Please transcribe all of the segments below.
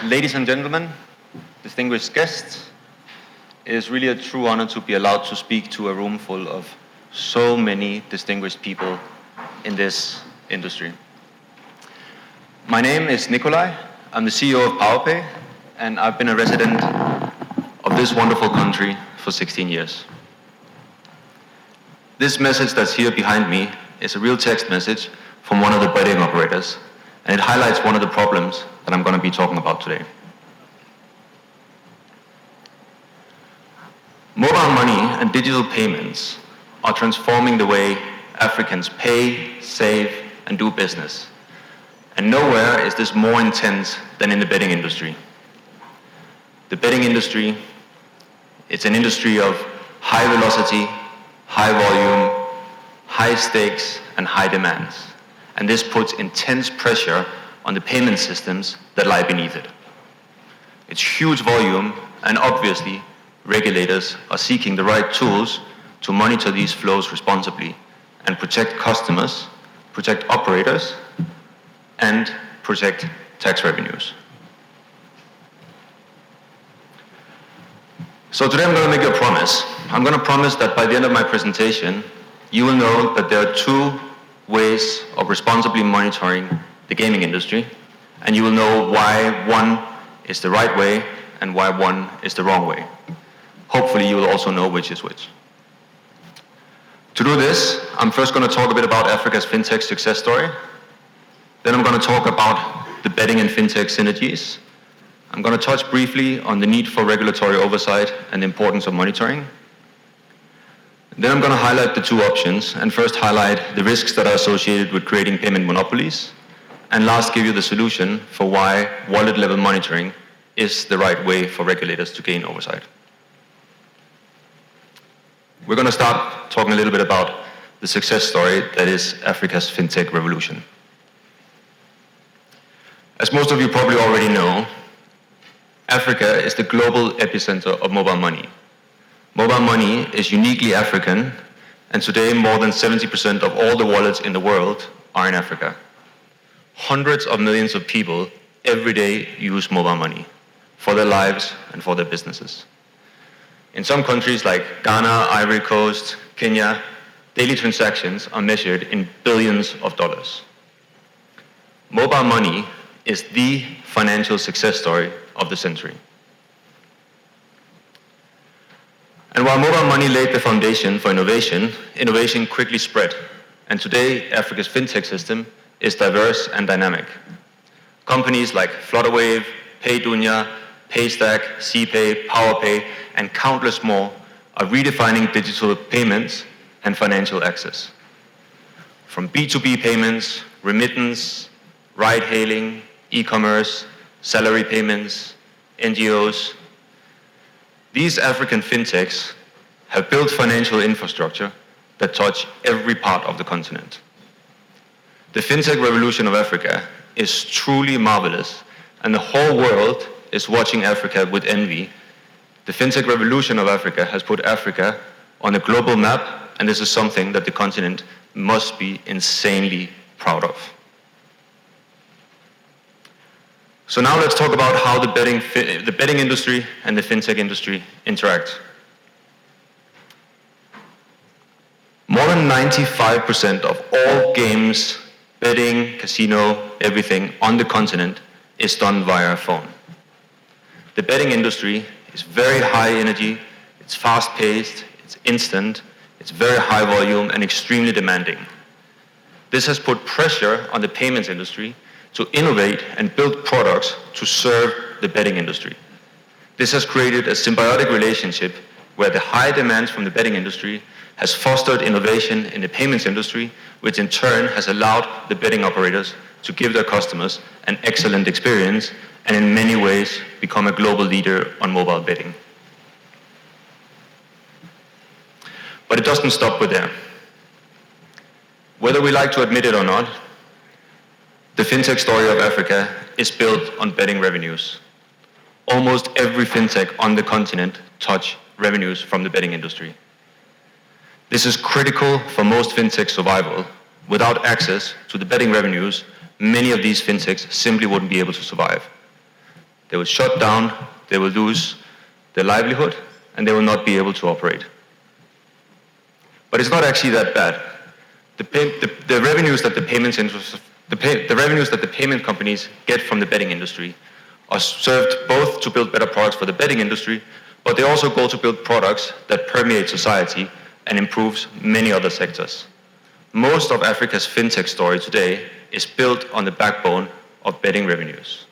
Ladies and gentlemen, distinguished guests, it is really a true honor to be allowed to speak to a room full of so many distinguished people in this industry. My name is Nikolai. I'm the CEO of pawaPay, and I've been a resident of this wonderful country for 16 years. This message that's here behind me is a real text message from one of the betting operators, and it highlights one of the problems that I'm going to be talking about today. Mobile money and digital payments are transforming the way Africans pay, save, and do business. And nowhere is this more intense than in the betting industry. The betting industry, it's an industry of high velocity, high volume, high stakes, and high demands. And this puts intense pressure on the payment systems that lie beneath it. It's huge volume, and obviously, regulators are seeking the right tools to monitor these flows responsibly and protect customers, protect operators, and protect tax revenues. So today I'm going to make you a promise. I'm going to promise that by the end of my presentation, you will know that there are two ways of responsibly monitoring the gaming industry, and you will know why one is the right way and why one is the wrong way. Hopefully you will also know which is which. To do this, I'm first going to talk a bit about Africa's fintech success story. Then I'm going to talk about the betting and fintech synergies. I'm going to touch briefly on the need for regulatory oversight and the importance of monitoring. Then I'm going to highlight the two options, and first highlight the risks that are associated with creating payment monopolies, and last give you the solution for why wallet-level monitoring is the right way for regulators to gain oversight. We're going to start talking a little bit about the success story that is Africa's fintech revolution. As most of you probably already know, Africa is the global epicenter of mobile money. Mobile money is uniquely African, and today more than 70% of all the wallets in the world are in Africa. Hundreds of millions of people every day use mobile money for their lives and for their businesses. In some countries like Ghana, Ivory Coast, Kenya, daily transactions are measured in billions of dollars. Mobile money is the financial success story of the century. And while mobile money laid the foundation for innovation, innovation quickly spread. And today, Africa's fintech system is diverse and dynamic. Companies like Flutterwave, PayDunya, Paystack, CPay, pawaPay, and countless more are redefining digital payments and financial access. From B2B payments, remittance, ride-hailing, e-commerce, salary payments, NGOs, these African fintechs have built financial infrastructure that touch every part of the continent. The fintech revolution of Africa is truly marvelous, and the whole world is watching Africa with envy. The fintech revolution of Africa has put Africa on a global map, and this is something that the continent must be insanely proud of. So now let's talk about how the betting industry and the fintech industry interact. More than 95% of all games, betting, casino, everything on the continent is done via a phone. The betting industry is very high energy, it's fast-paced, it's instant, it's very high volume and extremely demanding. This has put pressure on the payments industry to innovate and build products to serve the betting industry. This has created a symbiotic relationship where the high demands from the betting industry has fostered innovation in the payments industry, which in turn has allowed the betting operators to give their customers an excellent experience and in many ways become a global leader on mobile betting. But it doesn't stop with there. Whether we like to admit it or not, the fintech story of Africa is built on betting revenues. Almost every fintech on the continent touch revenues from the betting industry. This is critical for most fintech survival. Without access to the betting revenues, many of these fintechs simply wouldn't be able to survive. They will shut down, they will lose their livelihood, and they will not be able to operate. But it's not actually that bad. The revenues that the revenues that the payment companies get from the betting industry are served both to build better products for the betting industry, but they also go to build products that permeate society and improves many other sectors. Most of Africa's fintech story today is built on the backbone of betting revenues.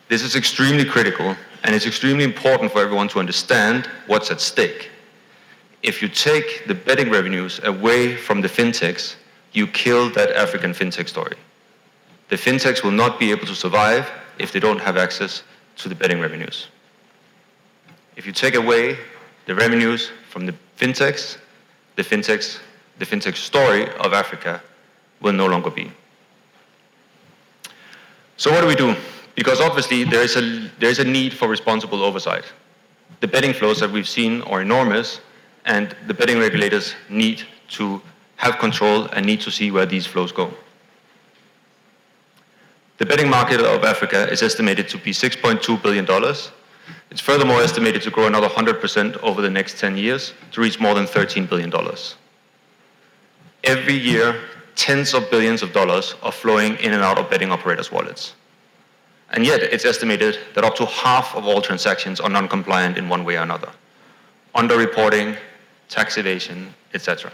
This is extremely critical, and it's extremely important for everyone to understand what's at stake. If you take the betting revenues away from the fintechs, you kill that African fintech story. The fintechs will not be able to survive if they don't have access to the betting revenues. If you take away the revenues from the fintech story of Africa will no longer be. So what do? Because obviously there is a need for responsible oversight. The betting flows that we've seen are enormous, and the betting regulators need to have control and need to see where these flows go. The betting market of Africa is estimated to be $6.2 billion. It's furthermore estimated to grow another 100% over the next 10 years to reach more than $13 billion. Every year, tens of billions of dollars are flowing in and out of betting operators' wallets. And yet, it's estimated that up to half of all transactions are non-compliant in one way or another. Underreporting, tax evasion, etc.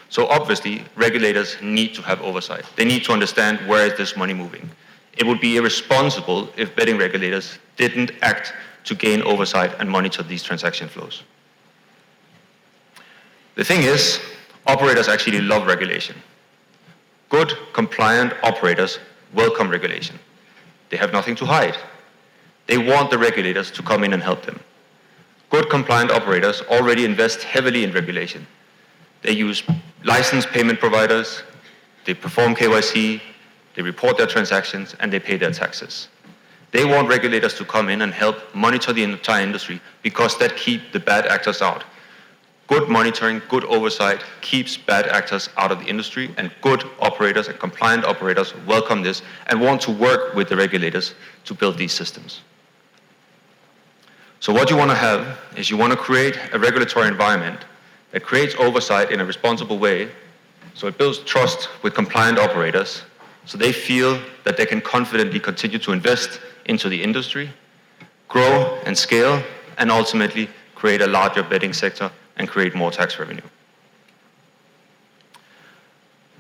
So obviously, regulators need to have oversight. They need to understand where is this money moving. It would be irresponsible if betting regulators didn't act to gain oversight and monitor these transaction flows. The thing is, operators actually love regulation. Good, compliant operators welcome regulation. They have nothing to hide. They want the regulators to come in and help them. Good, compliant operators already invest heavily in regulation. They use licensed payment providers, they perform KYC, they report their transactions, and they pay their taxes. They want regulators to come in and help monitor the entire industry because that keeps the bad actors out. Good monitoring, good oversight keeps bad actors out of the industry, and good operators and compliant operators welcome this and want to work with the regulators to build these systems. So what you want to have is you want to create a regulatory environment that creates oversight in a responsible way, so it builds trust with compliant operators, so they feel that they can confidently continue to invest into the industry, grow and scale, and ultimately create a larger betting sector and create more tax revenue.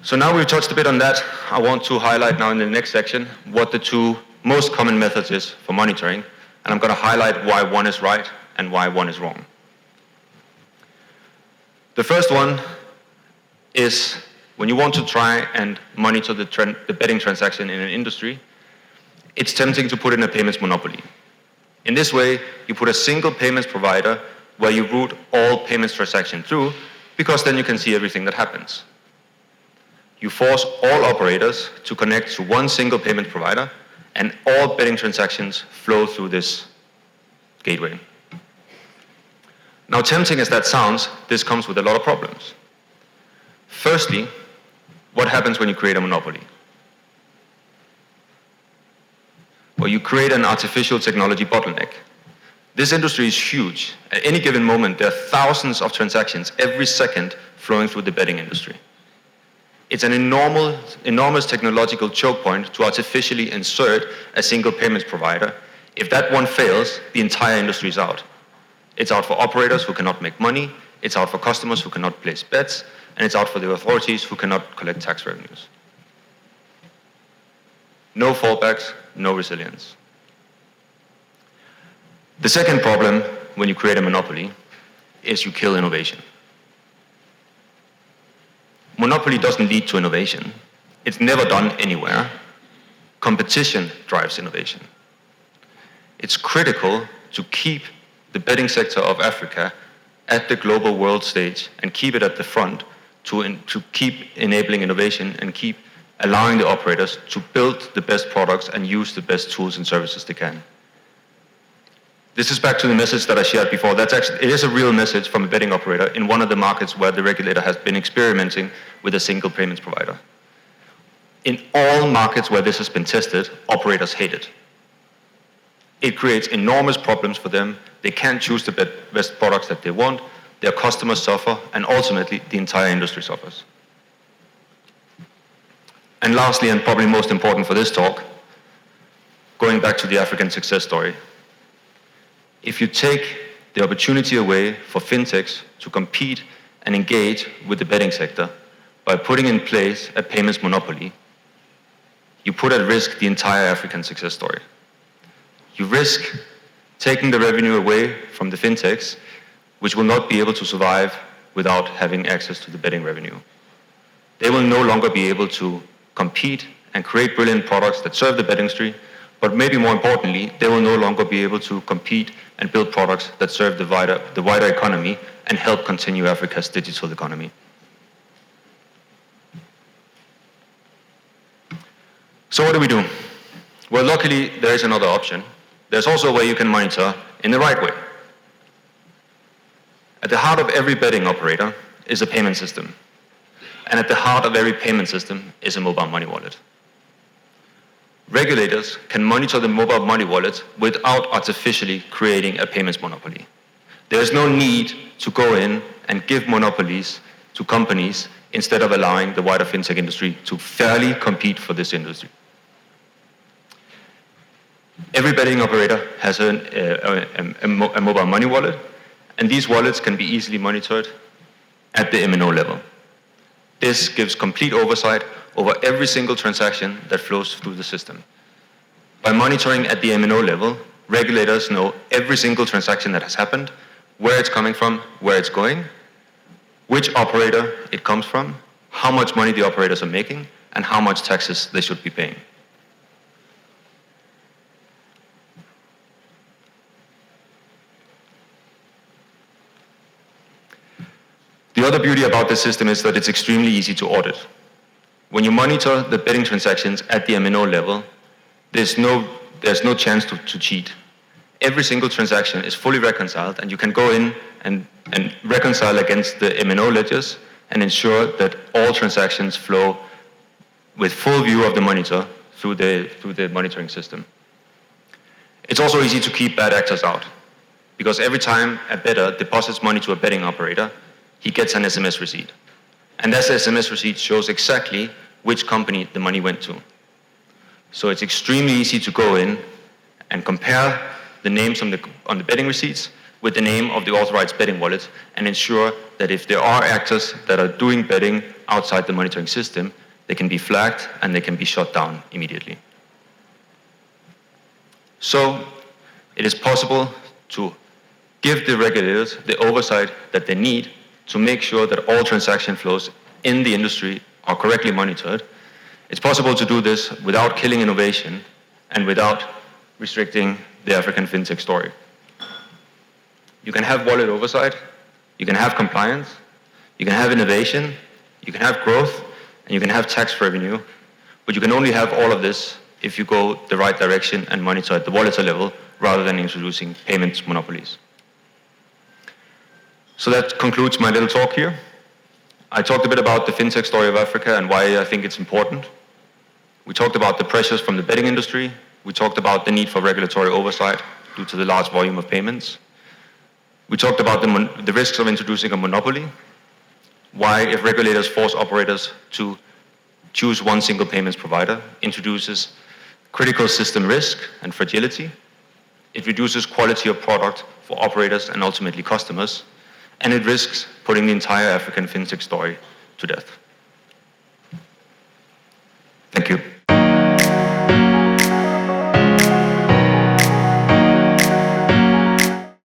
So now we've touched a bit on that. I want to highlight now in the next section what the two most common methods is for monitoring, and I'm going to highlight why one is right and why one is wrong. The first one is when you want to try and monitor the betting transaction in an industry, it's tempting to put in a payments monopoly. In this way, you put a single payments provider where you route all payments transactions through, because then you can see everything that happens. You force all operators to connect to one single payment provider, and all betting transactions flow through this gateway. Now, tempting as that sounds, this comes with a lot of problems. Firstly, what happens when you create a monopoly? Well, you create an artificial technology bottleneck. This industry is huge. At any given moment, there are thousands of transactions every second flowing through the betting industry. It's an enormous technological choke point to artificially insert a single payments provider. If that one fails, the entire industry is out. It's out for operators who cannot make money, it's out for customers who cannot place bets, and it's out for the authorities who cannot collect tax revenues. No fallbacks, no resilience. The second problem when you create a monopoly is you kill innovation. Monopoly doesn't lead to innovation. It's never done anywhere. Competition drives innovation. It's critical to keep the betting sector of Africa at the global world stage and keep it at the front to keep enabling innovation and keep allowing the operators to build the best products and use the best tools and services they can. This is back to the message that I shared before. It is a real message from a betting operator in one of the markets where the regulator has been experimenting with a single payments provider. In all markets where this has been tested, operators hate it. It creates enormous problems for them. They can't choose the best products that they want. Their customers suffer, and ultimately, the entire industry suffers. And lastly, and probably most important for this talk, going back to the African success story. If you take the opportunity away for fintechs to compete and engage with the betting sector by putting in place a payments monopoly, you put at risk the entire African success story. You risk taking the revenue away from the fintechs, which will not be able to survive without having access to the betting revenue. They will no longer be able to compete and create brilliant products that serve the betting industry, but maybe more importantly, they will no longer be able to compete and build products that serve the wider economy and help continue Africa's digital economy. So what do we do? Well, luckily, there is another option. There's also a way you can monitor in the right way. At the heart of every betting operator is a payment system. And at the heart of every payment system is a mobile money wallet. Regulators can monitor the mobile money wallet without artificially creating a payments monopoly. There is no need to go in and give monopolies to companies instead of allowing the wider fintech industry to fairly compete for this industry. Every betting operator has a mobile money wallet, and these wallets can be easily monitored at the MNO level. This gives complete oversight over every single transaction that flows through the system. By monitoring at the MNO level, regulators know every single transaction that has happened, where it's coming from, where it's going, which operator it comes from, how much money the operators are making, and how much taxes they should be paying. The other beauty about this system is that it's extremely easy to audit. When you monitor the betting transactions at the MNO level, there's no chance to cheat. Every single transaction is fully reconciled, and you can go in and reconcile against the MNO ledgers and ensure that all transactions flow with full view of the monitor through the monitoring system. It's also easy to keep bad actors out, because every time a bettor deposits money to a betting operator, he gets an SMS receipt. And that SMS receipt shows exactly which company the money went to. So it's extremely easy to go in and compare the names on the betting receipts with the name of the authorized betting wallet and ensure that if there are actors that are doing betting outside the monitoring system, they can be flagged and they can be shut down immediately. So it is possible to give the regulators the oversight that they need to make sure that all transaction flows in the industry are correctly monitored. It's possible to do this without killing innovation and without restricting the African fintech story. You can have wallet oversight, you can have compliance, you can have innovation, you can have growth, and you can have tax revenue, but you can only have all of this if you go the right direction and monitor at the wallet level rather than introducing payments monopolies. So that concludes my little talk here. I talked a bit about the fintech story of Africa and why I think it's important. We talked about the pressures from the betting industry. We talked about the need for regulatory oversight due to the large volume of payments. We talked about the risks of introducing a monopoly. Why, if regulators force operators to choose one single payments provider, introduces critical system risk and fragility. It reduces quality of product for operators and ultimately customers. And it risks putting the entire African fintech story to death. Thank you.